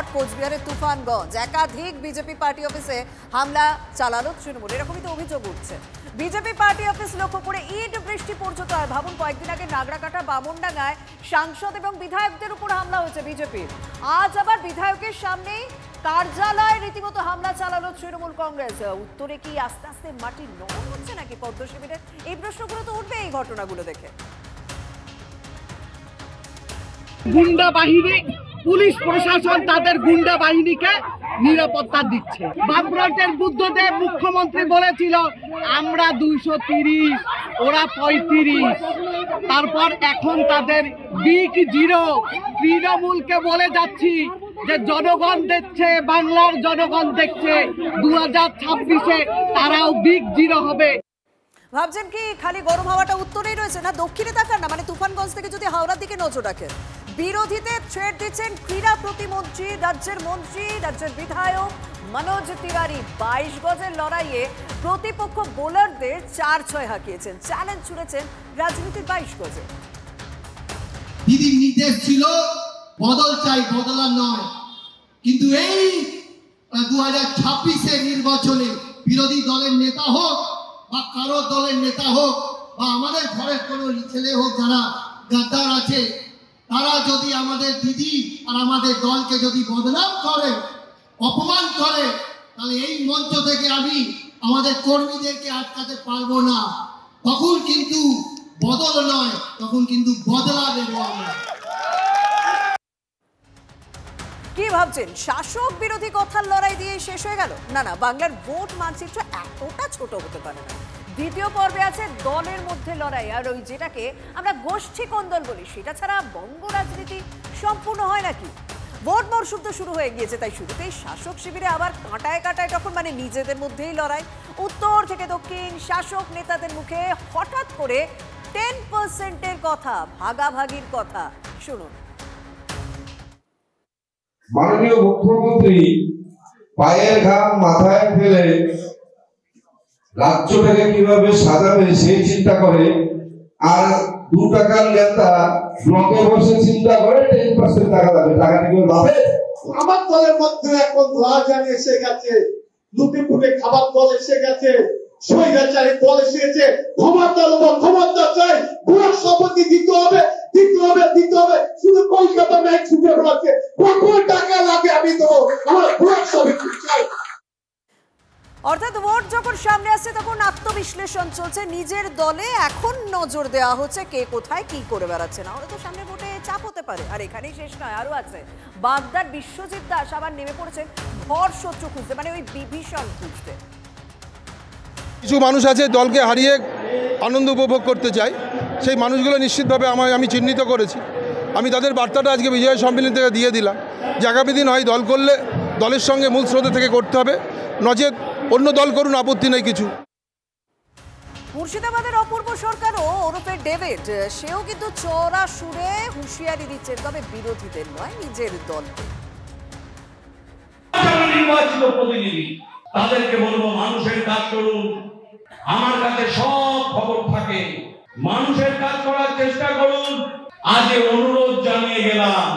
Hot কোচবিহারের তুফানগঞ্জ। একাধিক BJP party অফিসে হামলা চালালো তৃণমূল, এরকমই তো অভিযোগ উঠছে। বিজেপি পার্টি অফিস লক্ষ্য করে ইট বৃষ্টি পর্যন্ত হয়। ভাবুন, কয়েকদিন আগে নাগরাকাটা বামনডাঙ্গায় সাংসদ এবং বিধায়কদের উপর হামলা হয়েছে বিজেপির। আজ আবার বিধায়কের সামনেই কার্যালয়ে রীতিমতো হামলা চালালো তৃণমূল কংগ্রেস। উত্তরে কি আস্তে আস্তে মাটি নরম হচ্ছে নাকি পদ্ম শিবিরের? এই প্রশ্নগুলো তো উঠবে এই ঘটনাগুলো দেখে। গুন্ডা বাহিনী, পুলিশ প্রশাসন তাদের গুন্ডা বাহিনীকে নিরাপত্তা দিচ্ছে। বামফ্রন্টের বুদ্ধদেব মুখ্যমন্ত্রী বলেছিল আমরা 230, ওরা 35। তারপর এখন তাদের বিগ জিরো। তৃণমূলকে বলে যাচ্ছি যে জনগণ দেখছে, বাংলার জনগণ দেখছে, 2026-এ তারাও বিগ জিরো হবে। ভাবছেন কি খালি গরম হাওয়াটা উত্তরেই রয়েছে, না দক্ষিণে তাকান না? মানে তুফানগঞ্জ থেকে যদি হাওড়ার দিকে নজর রাখেন, বিরোধীদের থ্রেট দিচ্ছেন ক্রীড়া প্রতিমন্ত্রী, রাজ্যের মন্ত্রী, রাজ্যের বিধায়ক মনোজ তিওয়ারি। 22 গজের লড়াইয়ে প্রতিপক্ষ বোলারদের 4-6 হাঁকিয়েছেন, চ্যালেঞ্জ ছুড়েছেন রাজনীতির 22 গজে। দিদির নির্দেশ ছিল বদল চাই, বদলা নয়। কিন্তু এই 2026-এর নির্বাচনে বিরোধী দলের নেতা হোক বা কারো দলের নেতা হোক বা আমাদের ঘরের কোনো ছেলে হোক, যারা গাদ্দার আছে, তারা যদি আমাদের দিদি আর আমাদের দলকে যদি বদনাম করে, অপমান করে, তাহলে এই মঞ্চ থেকে আমি আমাদের কর্মীদেরকে আটকাতে পারবো না। তখন কিন্তু বদল নয়, তখন কিন্তু বদলা দেবো আমরা। কি ভাবছেন শাসক বিরোধী কথার লড়াই দিয়ে শেষ হয়ে গেল? না না, বাংলার ভোট মানচিত্র এতটা ছোট হতে পারে না। দ্বিতীয় পর্বে আছে দলের মধ্যে লড়াই, আর ওই যেটাকে আমরা গোষ্ঠী কোন্দল বলি, সেটা ছাড়া বঙ্গ রাজনীতি সম্পূর্ণ হয় নাকি? ভোট মরশুম তো শুরু হয়ে গিয়েছে, তাই শুরুতেই শাসক শিবিরে আবার কাঁটায় কাঁটায় তখন মানে নিজেদের মধ্যেই লড়াই। উত্তর থেকে দক্ষিণ শাসক নেতাদের মুখে হঠাৎ করে 10%-এর কথা, ভাগাভাগির কথা। শুনুন। মাননীয় মুখ্যমন্ত্রী পায়ের ঘাম মাথায় ফেলে রাজ্যটাকে কিভাবে সাজাবে সেই চিন্তা করে, আর 2 টাকার নেতা ব্লকে বসে চিন্তা করে 10% টাকা দেবে। টাকা নিয়ে পাবে। আমার দলের মধ্যে এখন রাজধানী এসে গেছে, লুটে পুটে খাবার দল এসে গেছে, স্বৈরাচারী দল এসে গেছে। ক্ষমতা চাই, বুড়ার সম্পত্তি দিতে হবে, দিতে হবে, দিতে হবে। শুধু কলকাতা ম্যাচ ছুটে বেড়াচ্ছে, কত টাকা লাগে আমি তো আমার বুড়ার সম্পত্তি চাই। অর্থাৎ ভোট যখন সামনে আসছে তখন আত্মবিশ্লেষণ চলছে, নিজের দলে এখন নজর দেওয়া হচ্ছে কে কোথায় কি করে বেড়াচ্ছে। না হলে তো সামনে ভোটে চাপ হতে পারে। আর এখানেই শেষ নয়, আরো আছে। বাগদার বিশ্বজিৎ দাস আবার নেমে পড়েছেন ঘর শত্রু খুঁজতে, মানে ওই বিভীষণ খুঁজতে। কিছু মানুষ আছে দলকে হারিয়ে আনন্দ উপভোগ করতে চায়, সেই মানুষগুলো নিশ্চিতভাবে আমি চিহ্নিত করেছি। আমি তাদের বার্তাটা আজকে বিজয় সম্মেলন থেকে দিয়ে দিলাম যে আগামী দিন হয় দল করলে দলের সঙ্গে মূল স্রোতে থেকে করতে হবে, নচেত অন্য দল করুন, আপত্তি নেই কিছু। মুর্শিদাবাদের অপূর্ব সরকারও ওরফে ডেভিড, সেও কিন্তু চড়া সুরে হুঁশিয়ারি দিচ্ছেন, তবে বিরোধীদের নয়, নিজের দলকে। নির্বাচিত প্রতিনিধি তাদেরকে বলবো মানুষের কাজ করুন। আমার কাছে সব খবর থাকে, মানুষের কাজ করার চেষ্টা করুন। আজ অনুরোধ জানিয়ে গেলাম